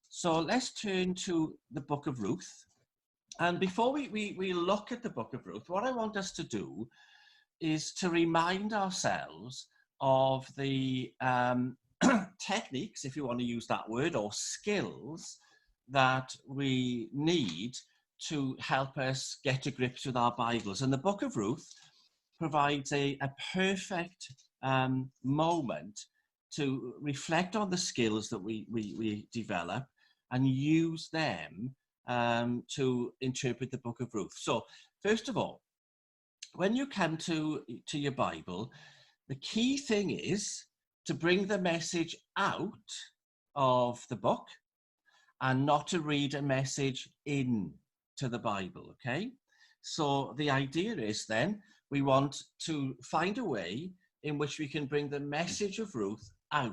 So let's turn to the book of Ruth. And before we look at the book of Ruth, what I want us to do is to remind ourselves of the techniques, if you want to use that word, or skills that we need to help us get to grips with our Bibles. And the book of Ruth provides a perfect moment to reflect on the skills that we develop and use them to interpret the book of Ruth. So first of all, when you come to your Bible, the key thing is to bring the message out of the book and not to read a message into the Bible, okay? So the idea is then we want to find a way in which we can bring the message of Ruth out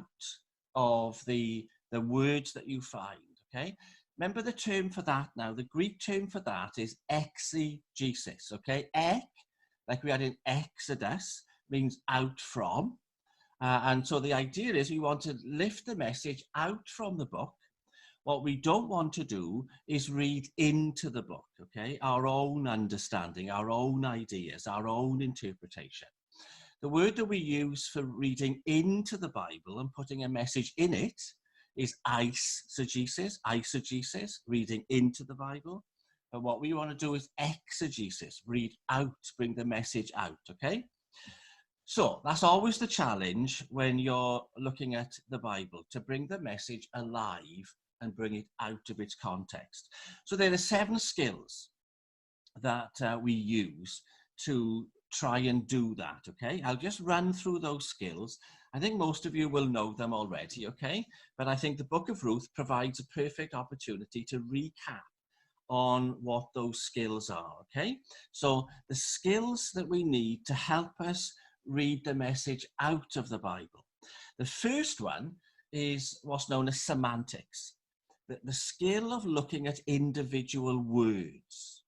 of the words that you find, okay? Remember the term for that now. The Greek term for that is exegesis, okay? Like we had in Exodus, means out from. And so the idea is we want to lift the message out from the book. What we don't want to do is read into the book, okay? Our own understanding, our own ideas, our own interpretation. The word that we use for reading into the Bible and putting a message in it is eisegesis, reading into the Bible. And what we want to do is exegesis, read out, bring the message out, okay? So that's always the challenge when you're looking at the Bible, to bring the message alive and bring it out of its context. So there are 7 skills that we use to try and do that, okay? I'll just run through those skills. I think most of you will know them already, okay? But I think the book of Ruth provides a perfect opportunity to recap on what those skills are, okay? So the skills that we need to help us read the message out of the Bible. The first one is what's known as semantics, the skill of looking at individual words.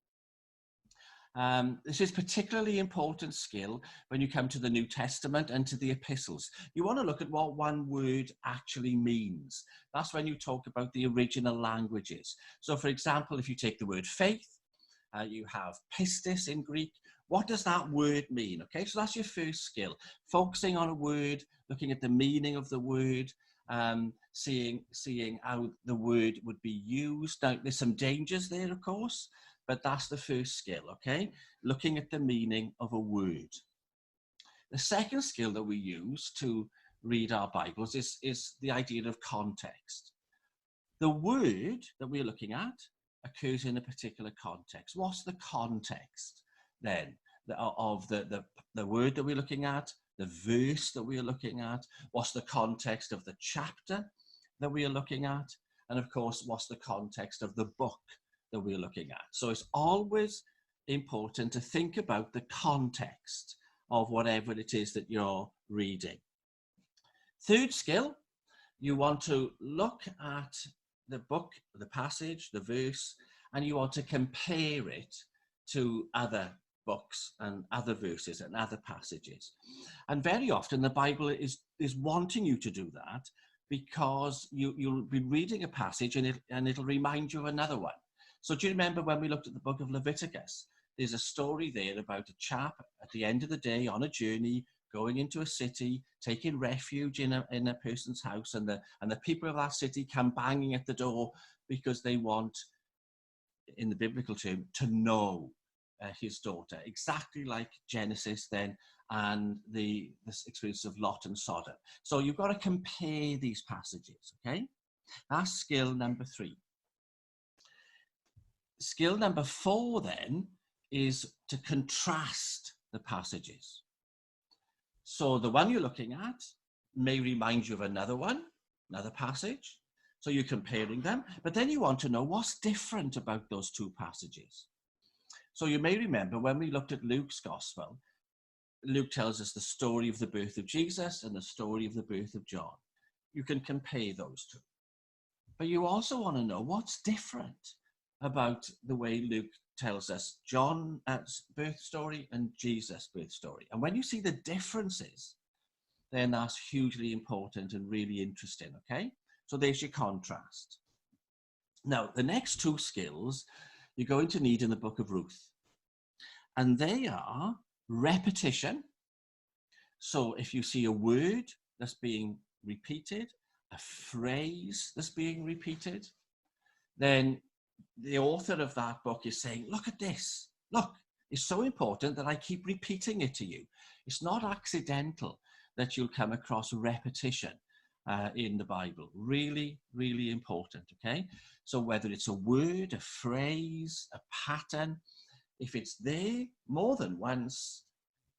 This is particularly important skill when you come to the New Testament and to the epistles. You want to look at what one word actually means. That's when you talk about the original languages. So for example, if you take the word faith, you have pistis in Greek. What does that word mean? Okay, so that's your first skill. Focusing on a word, looking at the meaning of the word, seeing how the word would be used. Now, there's some dangers there, of course, but that's the first skill, okay? Looking at the meaning of a word. The second skill that we use to read our Bibles is the idea of context. The word that we're looking at occurs in a particular context. What's the context then of the word that we're looking at, the verse that we're looking at? What's the context of the chapter that we are looking at? And of course, what's the context of the book that we're looking at? So it's always important to think about the context of whatever it is that you're reading. Third skill, you want to look at the book, the passage, the verse, and you want to compare it to other books and other verses and other passages. And very often the Bible is wanting you to do that because you'll be reading a passage and it'll remind you of another one. So do you remember when we looked at the book of Leviticus? There's a story there about a chap at the end of the day on a journey, going into a city, taking refuge in a person's house, and the people of that city come banging at the door because they want, in the biblical term, to know his daughter, exactly like Genesis then and this experience of Lot and Sodom. So you've got to compare these passages, okay? That's skill number 3. Skill number 4 then is to contrast the passages. So the one you're looking at may remind you of another one, another passage. So you're comparing them, but then you want to know what's different about those 2 passages. So you may remember when we looked at Luke's gospel, Luke tells us the story of the birth of Jesus and the story of the birth of John. You can compare those 2. But you also want to know what's different about the way Luke tells us John's birth story and Jesus' birth story. And when you see the differences, then that's hugely important and really interesting, okay? So there's your contrast. Now, the next two skills you're going to need in the book of Ruth, and they are repetition. So if you see a word that's being repeated, a phrase that's being repeated, then the author of that book is saying, look at this. Look, it's so important that I keep repeating it to you. It's not accidental that you'll come across repetition in the Bible. Really, really important, okay? So whether it's a word, a phrase, a pattern, if it's there more than once,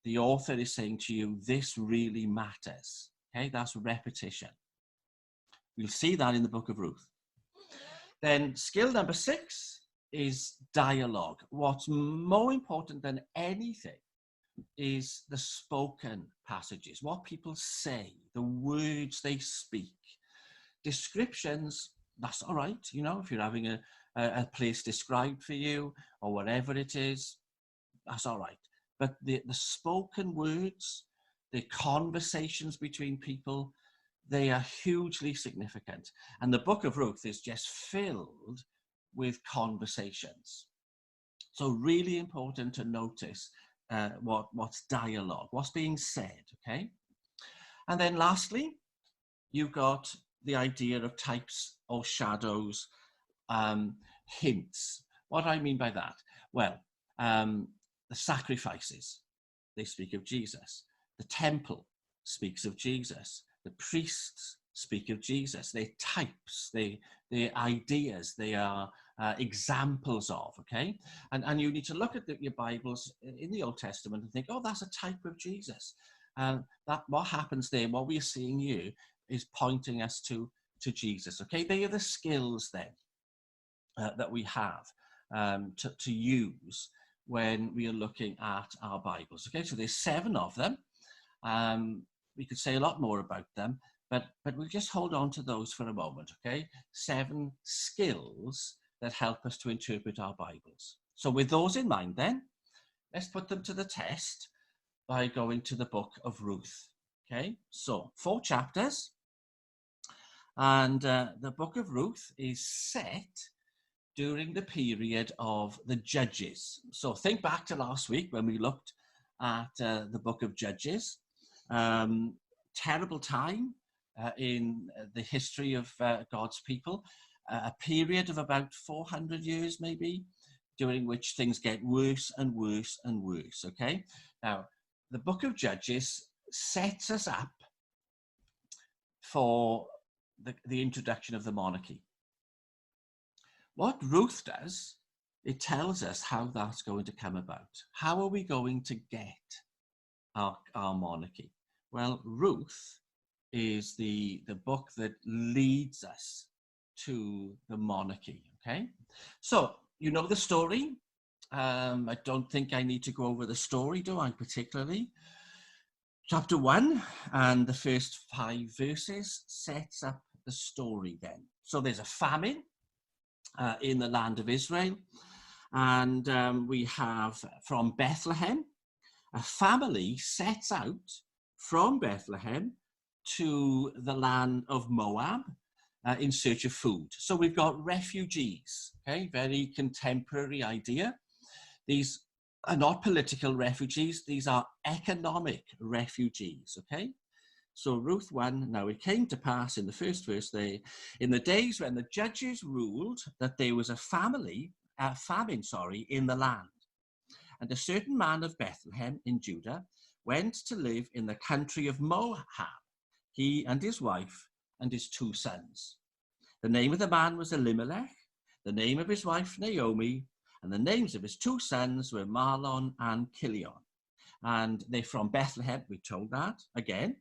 the author is saying to you, this really matters, okay? That's repetition. We'll see that in the book of Ruth. Then skill number 6 is dialogue. What's more important than anything is the spoken passages, what people say, the words they speak. Descriptions, that's all right, you know, if you're having a place described for you or whatever it is, that's all right. But the spoken words, the conversations between people, they are hugely significant. And the book of Ruth is just filled with conversations. So really important to notice what's dialogue, what's being said, okay? And then lastly, you've got the idea of types or shadows, hints. What do I mean by that? Well, the sacrifices, they speak of Jesus. The temple speaks of Jesus. The priests speak of Jesus. They're types, they're ideas, they are examples of, okay? And you need to look at your Bibles in the Old Testament and think, oh, that's a type of Jesus. And that what happens there, what we're seeing here, is pointing us to Jesus, okay? They are the skills then that we have to use when we are looking at our Bibles, okay? So there's 7 of them. We could say a lot more about them, but we'll just hold on to those for a moment, okay? 7 skills that help us to interpret our Bibles. So with those in mind then, let's put them to the test by going to the book of Ruth, okay? So 4 chapters, and the book of Ruth is set during the period of the Judges. So think back to last week when we looked at the book of Judges. Terrible time in the history of God's people, a period of about 400 years maybe, during which things get worse and worse and worse, okay? Now, the book of Judges sets us up for the introduction of the monarchy. What Ruth does, it tells us how that's going to come about. How are we going to get our monarchy? Well, Ruth is the book that leads us to the monarchy, okay? So, you know the story. I don't think I need to go over the story, do I, particularly? Chapter 1 and the first 5 verses sets up the story then. So there's a famine in the land of Israel, and we have from Bethlehem, a family sets out from Bethlehem to the land of Moab in search of food. So we've got refugees, okay, very contemporary idea. These are not political refugees, these are economic refugees, okay? So Ruth 1, now it came to pass in the first verse there, in the days when the judges ruled, that there was a famine, in the land. And a certain man of Bethlehem in Judah went to live in the country of Moab, he and his wife and his 2 sons. The name of the man was Elimelech, the name of his wife Naomi, and the names of his 2 sons were Mahlon and Chilion. And they're from Bethlehem, we're told that, again,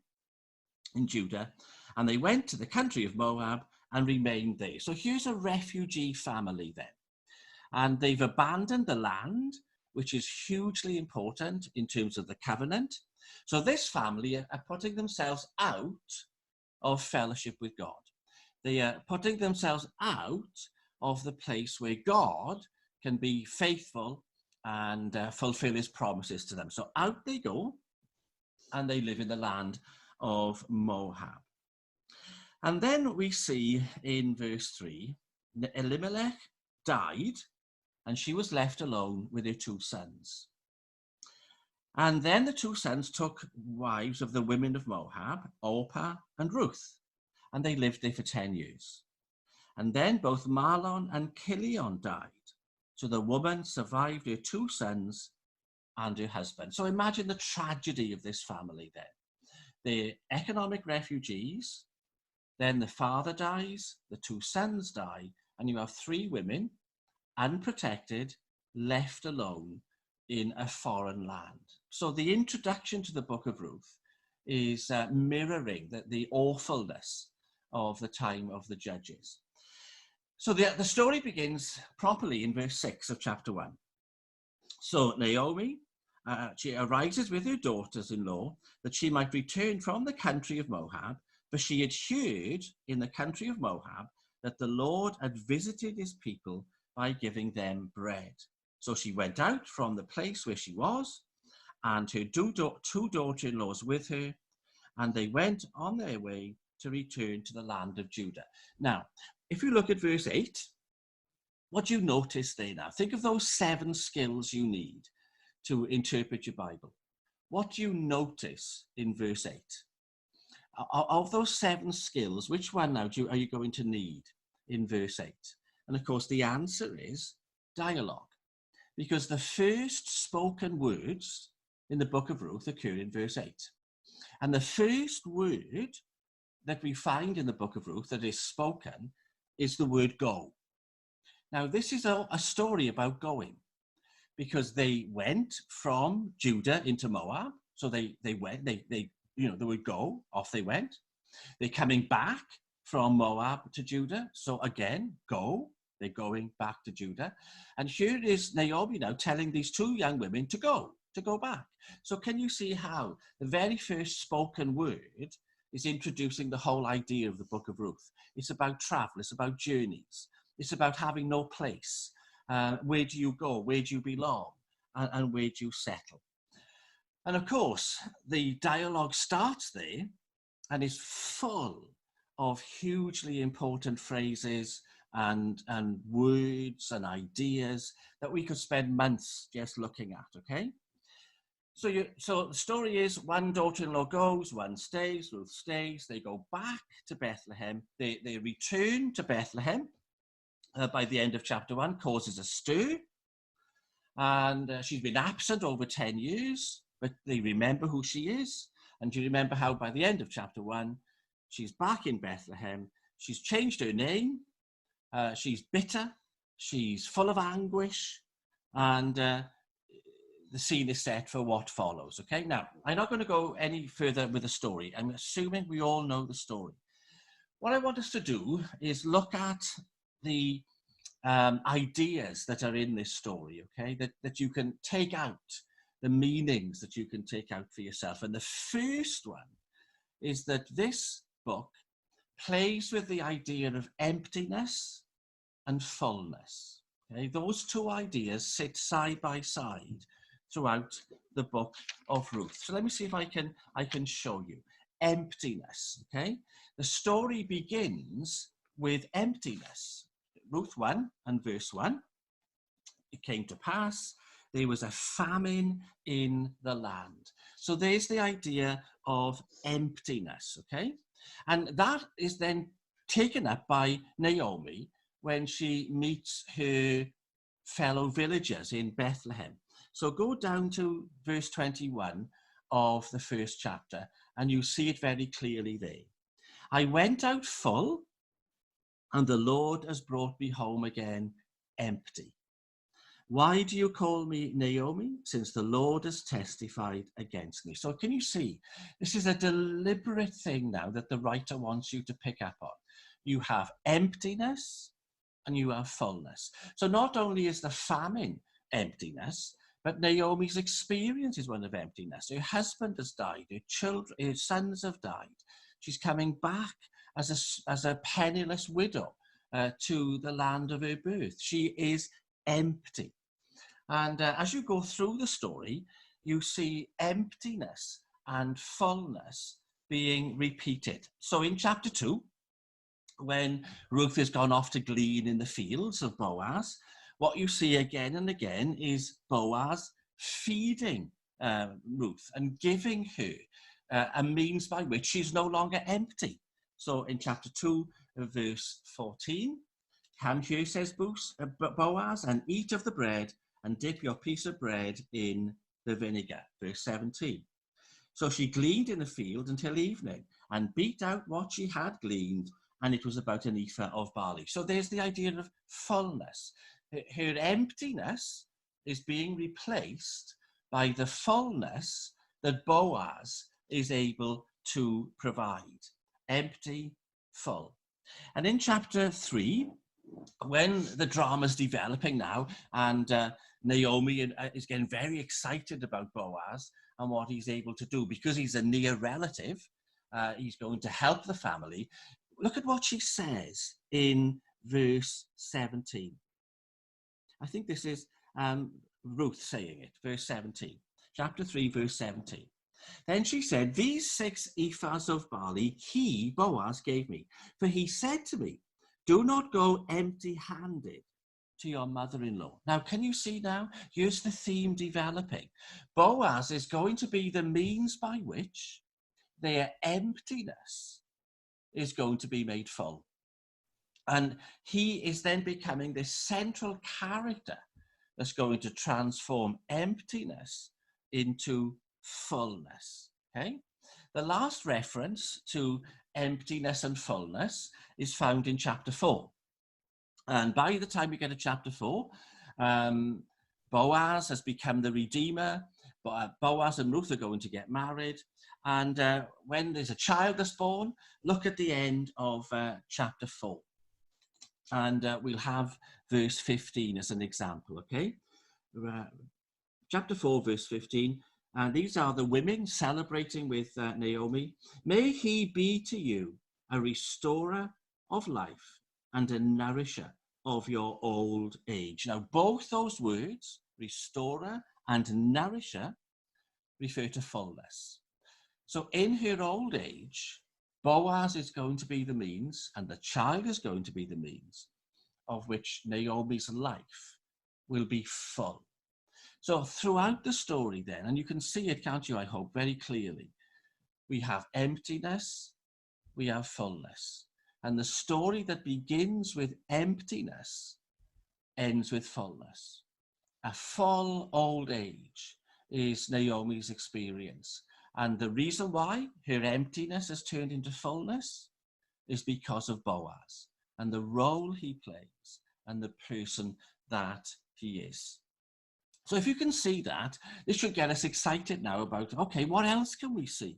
in Judah. And they went to the country of Moab and remained there. So here's a refugee family then. And they've abandoned the land, which is hugely important in terms of the covenant. So this family are putting themselves out of fellowship with God. They are putting themselves out of the place where God can be faithful and fulfill his promises to them. So out they go, and they live in the land of Moab. And then we see in verse 3 Elimelech died, and she was left alone with her 2 sons. And then the 2 sons took wives of the women of Moab, Orpah and Ruth, and they lived there for 10 years. And then both Mahlon and Chilion died. So the woman survived her 2 sons and her husband. So imagine the tragedy of this family then. They're economic refugees, then the father dies, the 2 sons die, and you have 3 women, unprotected, left alone in a foreign land. So the introduction to the book of Ruth is mirroring the awfulness of the time of the judges. So the story begins properly in verse 6 of chapter 1. So Naomi, she arises with her daughters-in-law that she might return from the country of Moab, for she had heard in the country of Moab that the Lord had visited his people by giving them bread. So she went out from the place where she was, and her 2 daughter-in-laws with her, and they went on their way to return to the land of Judah. Now, if you look at verse 8, what do you notice there now? Think of those 7 skills you need to interpret your Bible. What do you notice in verse 8? Of those 7 skills, which one now are you going to need in verse 8? And of course, the answer is dialogue, because the first spoken words in the book of Ruth occur in verse 8. And the first word that we find in the book of Ruth that is spoken is the word go. Now, this is a story about going, because they went from Judah into Moab. So they would go, off they went. They're coming back from Moab to Judah. So again, go, they're going back to Judah. And here is Naomi now telling these 2 young women to go back. So can you see how the very first spoken word is introducing the whole idea of the book of Ruth? It's about travel, it's about journeys, it's about having no place. Where do you go? Where do you belong? And where do you settle? And of course, the dialogue starts there and is full of hugely important phrases and words and ideas that we could spend months just looking at, okay? So the story is, 1 daughter-in-law goes, 1 stays, Ruth stays, they go back to Bethlehem, they return to Bethlehem by the end of chapter 1, causes a stir, and she's been absent over 10 years, but they remember who she is, and you remember how by the end of chapter 1, she's back in Bethlehem, she's changed her name, she's bitter, she's full of anguish, and the scene is set for what follows, okay? Now, I'm not going to go any further with the story. I'm assuming we all know the story. What I want us to do is look at the ideas that are in this story, okay? That you can take out, the meanings that you can take out for yourself. And the first one is that this book plays with the idea of emptiness and fullness. Okay? Those 2 ideas sit side by side throughout the book of Ruth. So let me see if I can show you. Emptiness, okay? The story begins with emptiness. Ruth 1 and verse 1. It came to pass, there was a famine in the land. So there's the idea of emptiness, okay? And that is then taken up by Naomi when she meets her fellow villagers in Bethlehem. So go down to verse 21 of the first chapter, and you see it very clearly there. I went out full, and the Lord has brought me home again empty. Why do you call me Naomi, since the Lord has testified against me? So can you see, this is a deliberate thing now that the writer wants you to pick up on. You have emptiness and you have fullness. So not only is the famine emptiness, but Naomi's experience is one of emptiness. Her husband has died, her sons have died. She's coming back as a penniless widow to the land of her birth. She is empty. And as you go through the story, you see emptiness and fullness being repeated. So in chapter 2, when Ruth has gone off to glean in the fields of Boaz, what you see again and again is Boaz feeding Ruth and giving her a means by which she's no longer empty. So in chapter 2, verse 14, come here, says Boaz, and eat of the bread and dip your piece of bread in the vinegar. Verse 17. So she gleaned in the field until evening and beat out what she had gleaned, and it was about an ephah of barley. So there's the idea of fullness. Her emptiness is being replaced by the fullness that Boaz is able to provide. Empty, full. And in chapter 3, when the drama's developing now, and Naomi is getting very excited about Boaz and what he's able to do, because he's a near relative, he's going to help the family. Look at what she says in verse 17. I think this is Ruth saying it, verse 17. Chapter 3, verse 17. Then she said, these 6 ephahs of barley he, Boaz, gave me, for he said to me, do not go empty-handed to your mother-in-law. Now, can you see now? Here's the theme developing. Boaz is going to be the means by which their emptiness is going to be made full. And he is then becoming this central character that's going to transform emptiness into fullness. Okay? The last reference to emptiness and fullness is found in chapter 4. And by the time we get to chapter 4, Boaz has become the redeemer. Boaz and Ruth are going to get married. And when there's a child that's born, look at the end of chapter 4. And we'll have verse 15 as an example, okay? Chapter 4, verse 15. And these are the women celebrating with Naomi. May he be to you a restorer of life and a nourisher of your old age. Now, both those words, restorer and nourisher, refer to fullness. So in her old age, Boaz is going to be the means, and the child is going to be the means of which Naomi's life will be full. So throughout the story then, and you can see it, can't you, I hope, very clearly, we have emptiness, we have fullness. And the story that begins with emptiness ends with fullness. A full old age is Naomi's experience. And the reason why her emptiness has turned into fullness is because of Boaz and the role he plays and the person that he is. So if you can see that, this should get us excited now about, okay, what else can we see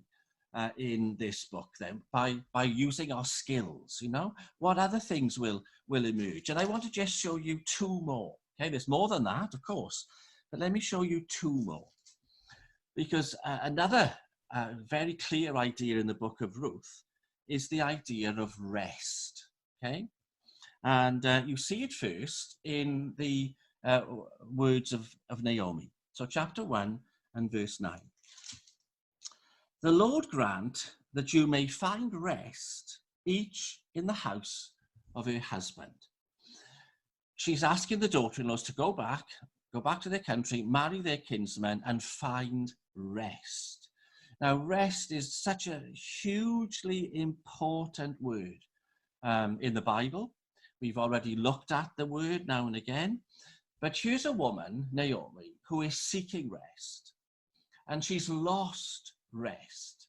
in this book then by using our skills, you know? What other things will emerge? And I want to just show you 2 more. Okay, there's more than that, of course, but let me show you 2 more. Because another very clear idea in the book of Ruth is the idea of rest, okay? And you see it first in the words of Naomi. So chapter 1 and verse 9. The Lord grant that you may find rest, each in the house of her husband. She's asking the daughter-in-laws to go back to their country, marry their kinsmen, and find rest. Now, rest is such a hugely important word in the Bible. We've already looked at the word now and again. But here's a woman, Naomi, who is seeking rest. And she's lost rest.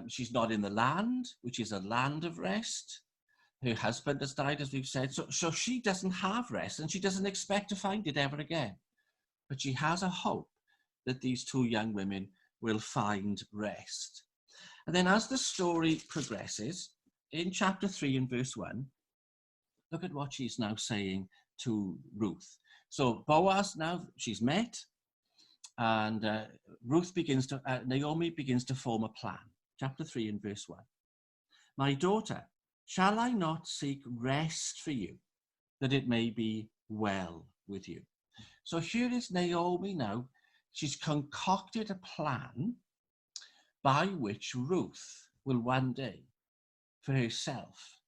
She's not in the land, which is a land of rest. Her husband has died, as we've said. So she doesn't have rest, and she doesn't expect to find it ever again. But she has a hope that these 2 young women will find rest. And then as the story progresses, in chapter 3 and verse 1, look at what she's now saying to Ruth. So Boaz, now she's met, and Naomi begins to form a plan. Chapter 3 and verse 1. My daughter, shall I not seek rest for you, that it may be well with you? So here is Naomi now. She's concocted a plan by which Ruth will one day, for herself,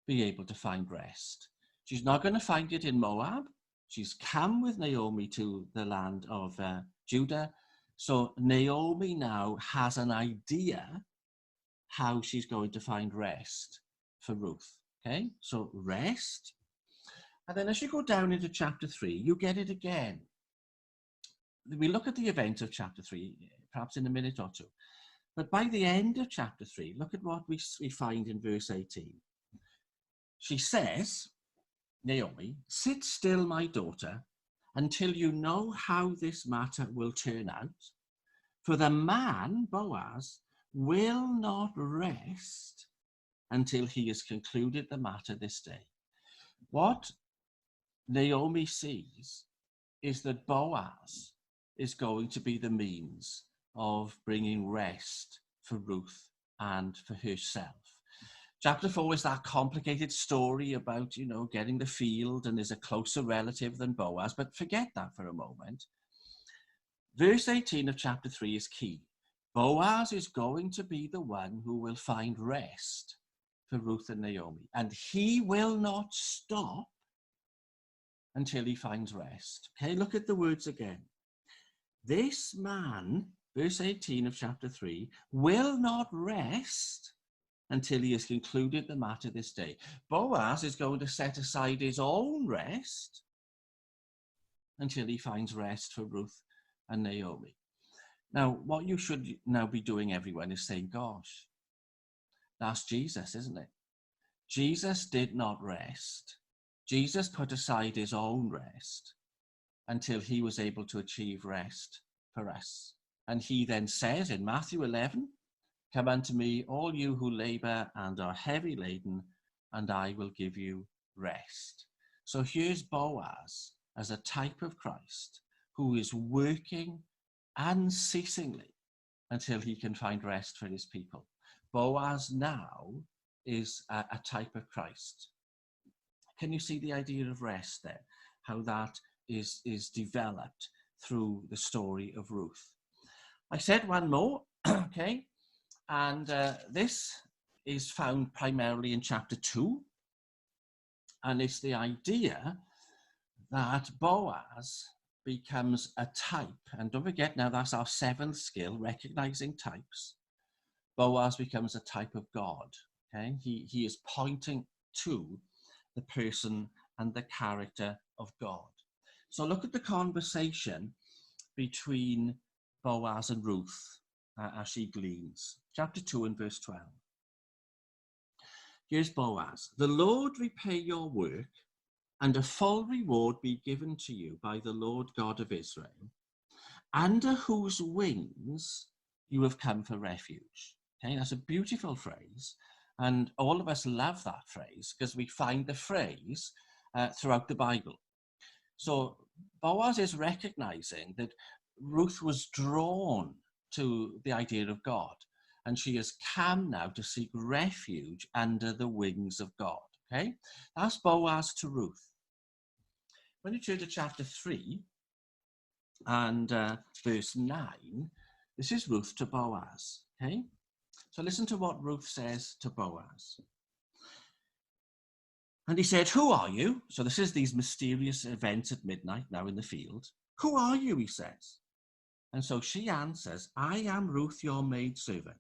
be able to find rest. She's not going to find it in Moab. She's come with Naomi to the land of Judah. So Naomi now has an idea how she's going to find rest for Ruth. Okay, so rest. And then as you go down into chapter 3, you get it again. We look at the events of chapter 3, perhaps in a minute or two. But by the end of chapter 3, look at what we find in verse 18. She says, Naomi, sit still, my daughter, until you know how this matter will turn out. For the man, Boaz, will not rest until he has concluded the matter this day. What Naomi sees is that Boaz is going to be the means of bringing rest for Ruth and for herself. Chapter 4 is that complicated story about, getting the field and is a closer relative than Boaz, but forget that for a moment. Verse 18 of chapter 3 is key. Boaz is going to be the one who will find rest for Ruth and Naomi, and he will not stop until he finds rest. Okay, look at the words again. This man, verse 18 of chapter 3, will not rest until he has concluded the matter this day. Boaz is going to set aside his own rest until he finds rest for Ruth and Naomi. Now, what you should now be doing, everyone, is saying, gosh, that's Jesus, isn't it? Jesus did not rest. Jesus put aside his own rest until he was able to achieve rest for us. And he then says in Matthew 11, come unto me, all you who labor and are heavy laden, and I will give you rest. So here's Boaz as a type of Christ who is working unceasingly until he can find rest for his people. Boaz now is a type of Christ. Can you see the idea of rest there? How that is developed through the story of Ruth. I said one more, okay? And this is found primarily in chapter 2. And it's the idea that Boaz becomes a type. And don't forget now, that's our 7th skill, recognizing types. Boaz becomes a type of God. Okay? He is pointing to the person and the character of God. So look at the conversation between Boaz and Ruth as she gleans. Chapter 2 and verse 12. Here's Boaz. The Lord repay your work, and a full reward be given to you by the Lord God of Israel, under whose wings you have come for refuge. Okay, that's a beautiful phrase. And all of us love that phrase because we find the phrase throughout the Bible. So Boaz is recognizing that Ruth was drawn to the idea of God, and she has come now to seek refuge under the wings of God. Okay, that's Boaz to Ruth. When you turn to chapter 3 and verse 9, this is Ruth to Boaz. Okay, so listen to what Ruth says to Boaz. And he said, who are you? So this is these mysterious events at midnight now in the field. Who are you, he says. And so she answers, I am Ruth, your maidservant.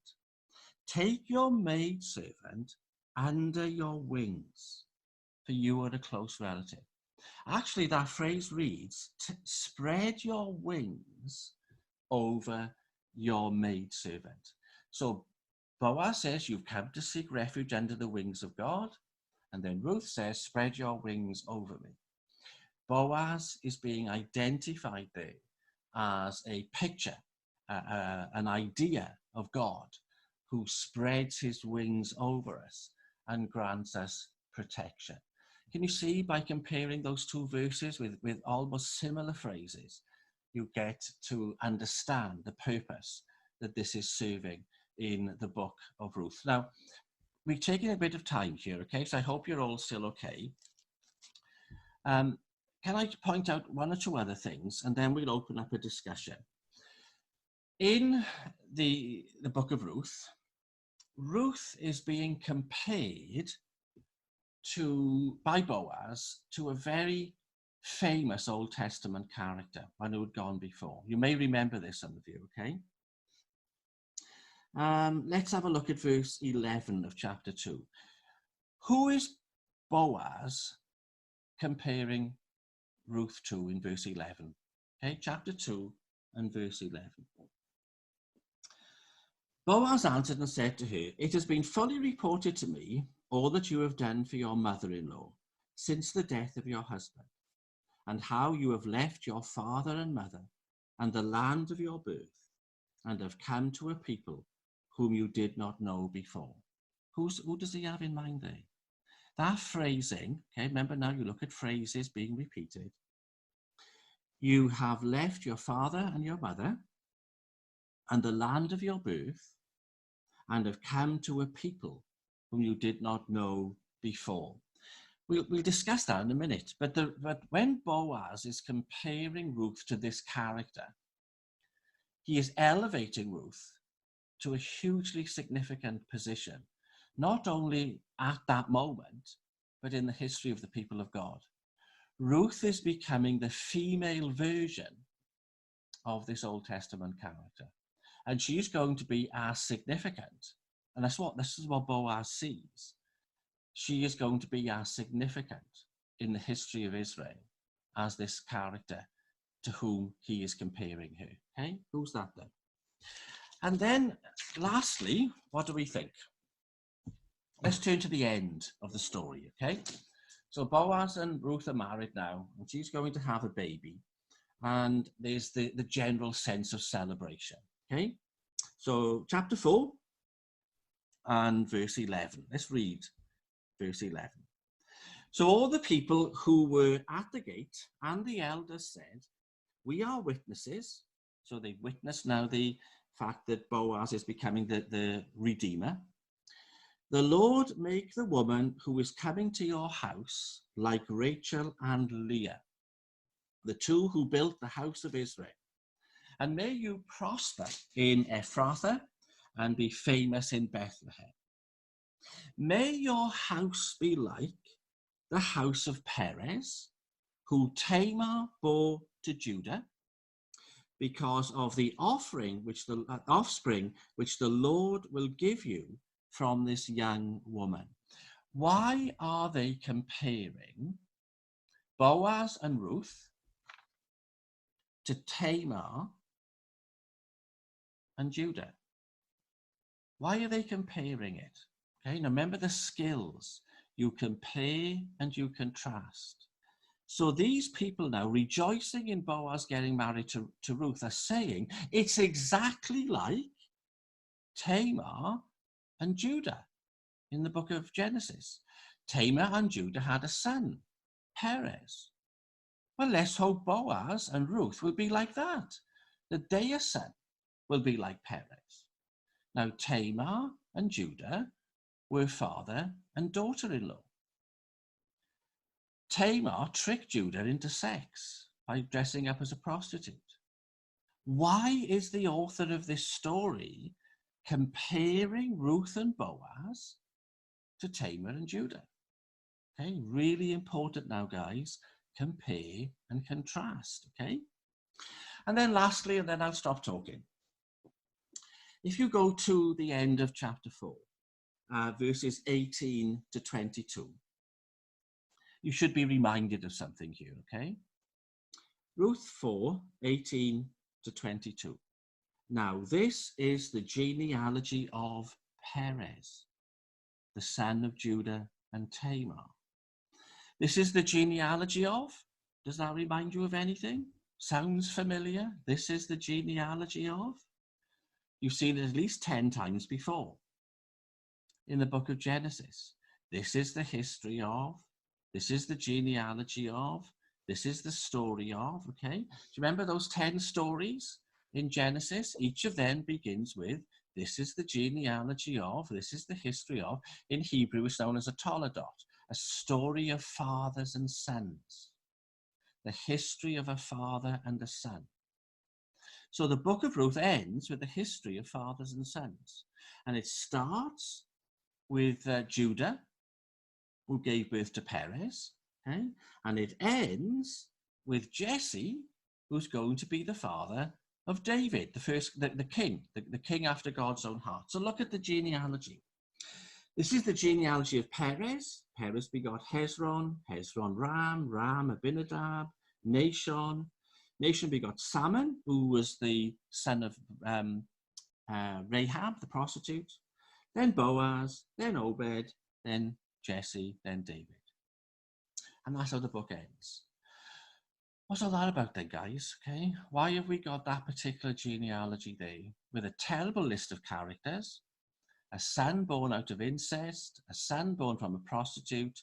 Take your maidservant under your wings, for you are a close relative. Actually, that phrase reads, spread your wings over your maidservant. So Boaz says, you've come to seek refuge under the wings of God. And then Ruth says, spread your wings over me. Boaz is being identified there as a picture, an idea of God who spreads his wings over us and grants us protection. Can you see, by comparing those two verses with almost similar phrases, you get to understand the purpose that this is serving in the book of Ruth. Now, we've taken a bit of time here, okay? So I hope you're all still okay. Can I point out one or two other things, and then we'll open up a discussion. In the book of Ruth, Ruth is being compared by Boaz to a very famous Old Testament character, one who had gone before. You may remember this, some of you, okay? Let's have a look at verse 11 of chapter 2. Who is Boaz comparing Ruth to in verse 11? Okay, chapter 2 and verse 11. Boaz answered and said to her, "It has been fully reported to me all that you have done for your mother-in-law since the death of your husband, and how you have left your father and mother and the land of your birth, and have come to a people whom you did not know before." Who does he have in mind there? That phrasing, okay, remember now you look at phrases being repeated. You have left your father and your mother and the land of your birth, and have come to a people whom you did not know before. We'll discuss that in a minute, but when Boaz is comparing Ruth to this character, he is elevating Ruth to a hugely significant position, not only at that moment, but in the history of the people of God. Ruth is becoming the female version of this Old Testament character. And she's going to be as significant. And this is what Boaz sees. She is going to be as significant in the history of Israel as this character to whom he is comparing her. Okay, who's that then? And then lastly, what do we think? Let's turn to the end of the story, okay? So Boaz and Ruth are married now, and she's going to have a baby. And there's the general sense of celebration. Okay, so chapter 4 and verse 11. Let's read verse 11. So all the people who were at the gate and the elders said, "We are witnesses." So they witnessed now the fact that Boaz is becoming the redeemer. "The Lord make the woman who is coming to your house like Rachel and Leah, the two who built the house of Israel. And may you prosper in Ephrathah and be famous in Bethlehem. May your house be like the house of Perez, who Tamar bore to Judah, because of the offspring which the Lord will give you from this young woman." Why are they comparing Boaz and Ruth to Tamar and Judah? Why are they comparing it? Okay, now remember the skills. You compare and you contrast. So these people now, rejoicing in Boaz getting married to Ruth, are saying it's exactly like Tamar and Judah in the book of Genesis. Tamar and Judah had a son, Perez. Well, let's hope Boaz and Ruth will be like that. That their son will be like Perez. Now, Tamar and Judah were father and daughter-in-law. Tamar tricked Judah into sex by dressing up as a prostitute. Why is the author of this story comparing Ruth and Boaz to Tamar and Judah? Okay, really important now, guys. Compare and contrast, okay? And then lastly, and then I'll stop talking. If you go to the end of chapter 4, verses 18 to 22, you should be reminded of something here, okay? Ruth 4, 18 to 22. Now, this is the genealogy of Perez, the son of Judah and Tamar. This is the genealogy of, does that remind you of anything? Sounds familiar? This is the genealogy of? You've seen it at least 10 times before in the book of Genesis. This is the history of, this is the genealogy of, this is the story of, okay? Do you remember those 10 stories in Genesis? Each of them begins with, this is the genealogy of, this is the history of. In Hebrew, it's known as a toledot, a story of fathers and sons. The history of a father and a son. So the book of Ruth ends with the history of fathers and sons. And it starts with Judah who gave birth to Perez, okay? And it ends with Jesse, who's going to be the father of David, the king, the king after God's own heart. So look at the genealogy. This is the genealogy of Perez. Perez begot Hezron, Hezron Ram, Ram Abinadab, Nahshon. Nahshon begot Salmon, who was the son of Rahab, the prostitute. Then Boaz, then Obed, then Jesse, then David. And that's how the book ends. What's all that about then, guys? Okay, why have we got that particular genealogy there with a terrible list of characters? A son born out of incest, a son born from a prostitute,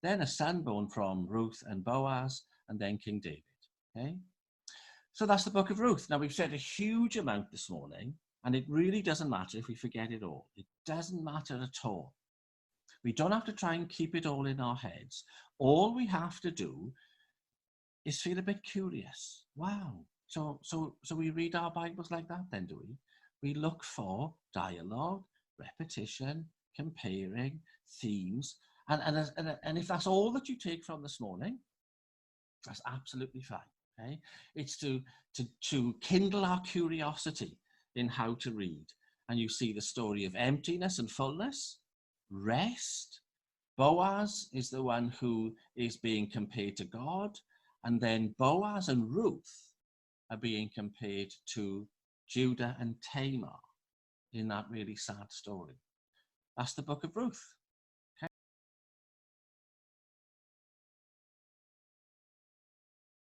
then a son born from Ruth and Boaz, and then King David. Okay, so that's the book of Ruth. Now, we've said a huge amount this morning, and it really doesn't matter if we forget it all. It doesn't matter at all. We don't have to try and keep it all in our heads. All we have to do is feel a bit curious. Wow. So we read our Bibles like that then, do we? We look for dialogue, repetition, comparing, themes. And if that's all that you take from this morning, that's absolutely fine. Okay? It's to kindle our curiosity in how to read. And you see the story of emptiness and fullness, rest. Boaz is the one who is being compared to God. And then Boaz and Ruth are being compared to Judah and Tamar in that really sad story. That's the book of Ruth.